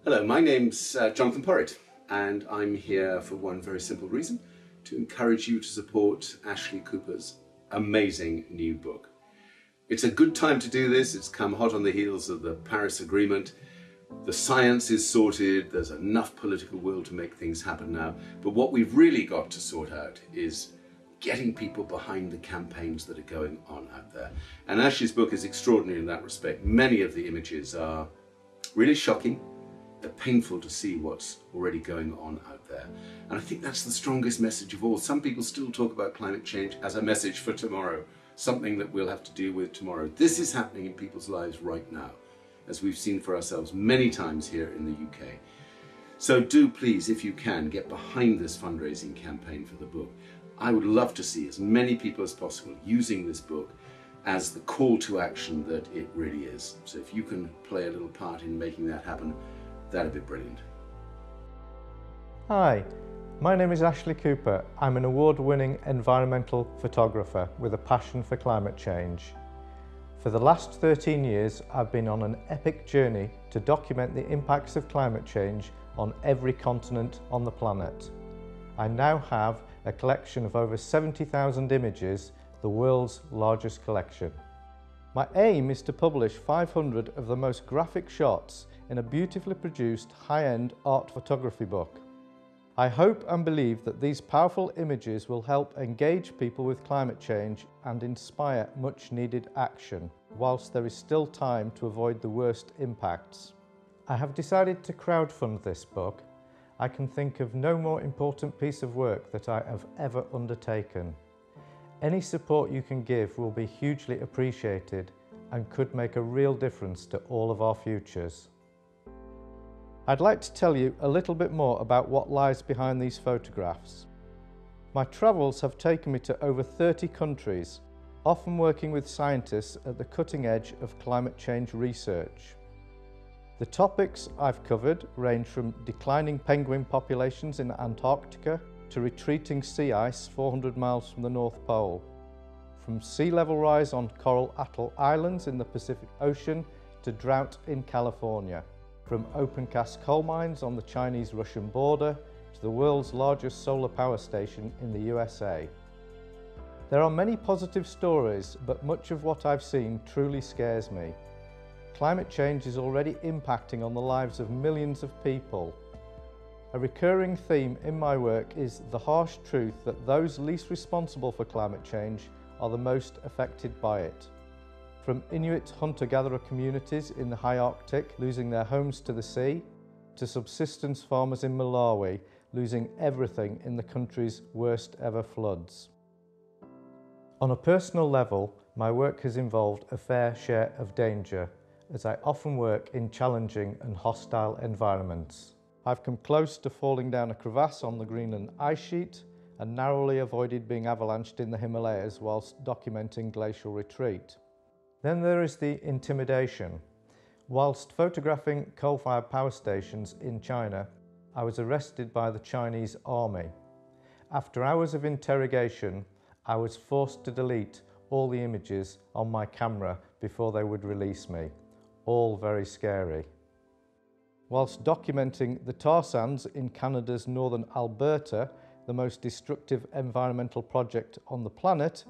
Hello, my name's Jonathan Porritt, and I'm here for one very simple reason: to encourage you to support Ashley Cooper's amazing new book. It's a good time to do this. It's come hot on the heels of the Paris Agreement. The science is sorted, there's enough political will to make things happen now, but what we've really got to sort out is getting people behind the campaigns that are going on out there. And Ashley's book is extraordinary in that respect. Many of the images are really shocking. They're painful to see what's already going on out there. And I think that's the strongest message of all. Some people still talk about climate change as a message for tomorrow, something that we'll have to deal with tomorrow. This is happening in people's lives right now, as we've seen for ourselves many times here in the UK. So do please, if you can, get behind this fundraising campaign for the book. I would love to see as many people as possible using this book as the call to action that it really is. So if you can play a little part in making that happen, that'd be brilliant. Hi, my name is Ashley Cooper. I'm an award-winning environmental photographer with a passion for climate change. For the last 13 years, I've been on an epic journey to document the impacts of climate change on every continent on the planet. I now have a collection of over 70,000 images, the world's largest collection. My aim is to publish 500 of the most graphic shots in a beautifully produced high-end art photography book. I hope and believe that these powerful images will help engage people with climate change and inspire much needed action, whilst there is still time to avoid the worst impacts. I have decided to crowdfund this book. I can think of no more important piece of work that I have ever undertaken. Any support you can give will be hugely appreciated and could make a real difference to all of our futures. I'd like to tell you a little bit more about what lies behind these photographs. My travels have taken me to over 30 countries, often working with scientists at the cutting edge of climate change research. The topics I've covered range from declining penguin populations in Antarctica to retreating sea ice 400 miles from the North Pole, from sea level rise on coral atoll islands in the Pacific Ocean to drought in California, from open-cast coal mines on the Chinese-Russian border to the world's largest solar power station in the USA. There are many positive stories, but much of what I've seen truly scares me. Climate change is already impacting on the lives of millions of people. A recurring theme in my work is the harsh truth that those least responsible for climate change are the most affected by it. From Inuit hunter-gatherer communities in the high Arctic losing their homes to the sea, to subsistence farmers in Malawi losing everything in the country's worst ever floods. On a personal level, my work has involved a fair share of danger, as I often work in challenging and hostile environments. I've come close to falling down a crevasse on the Greenland ice sheet and narrowly avoided being avalanched in the Himalayas whilst documenting glacial retreat. Then there is the intimidation. Whilst photographing coal-fired power stations in China, I was arrested by the Chinese army. After hours of interrogation, I was forced to delete all the images on my camera before they would release me. All very scary. Whilst documenting the tar sands in Canada's northern Alberta, the most destructive environmental project on the planet,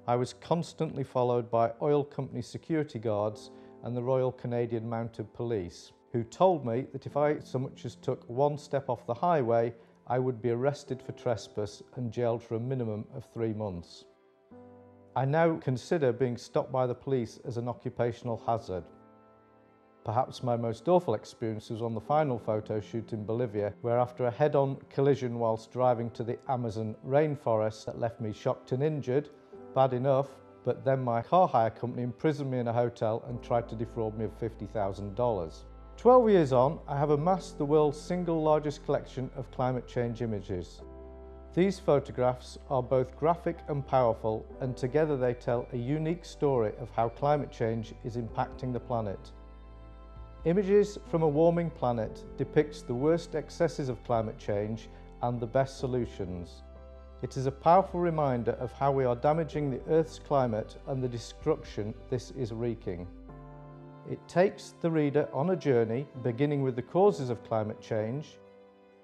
I was constantly followed by oil company security guards and the Royal Canadian Mounted Police, who told me that if I so much as took one step off the highway, I would be arrested for trespass and jailed for a minimum of 3 months. I now consider being stopped by the police as an occupational hazard. Perhaps my most awful experience was on the final photo shoot in Bolivia, where after a head-on collision whilst driving to the Amazon rainforest that left me shocked and injured, bad enough, but then my car hire company imprisoned me in a hotel and tried to defraud me of $50,000. 12 years on, I have amassed the world's single largest collection of climate change images. These photographs are both graphic and powerful, and together they tell a unique story of how climate change is impacting the planet. Images from a warming planet depicts the worst excesses of climate change and the best solutions. It is a powerful reminder of how we are damaging the Earth's climate and the destruction this is wreaking. It takes the reader on a journey, beginning with the causes of climate change,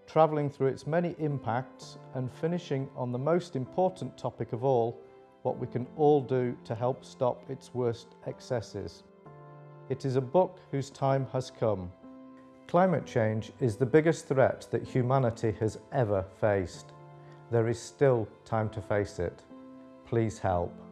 travelling through its many impacts and finishing on the most important topic of all, what we can all do to help stop its worst excesses. It is a book whose time has come. Climate change is the biggest threat that humanity has ever faced. There is still time to face it. Please help.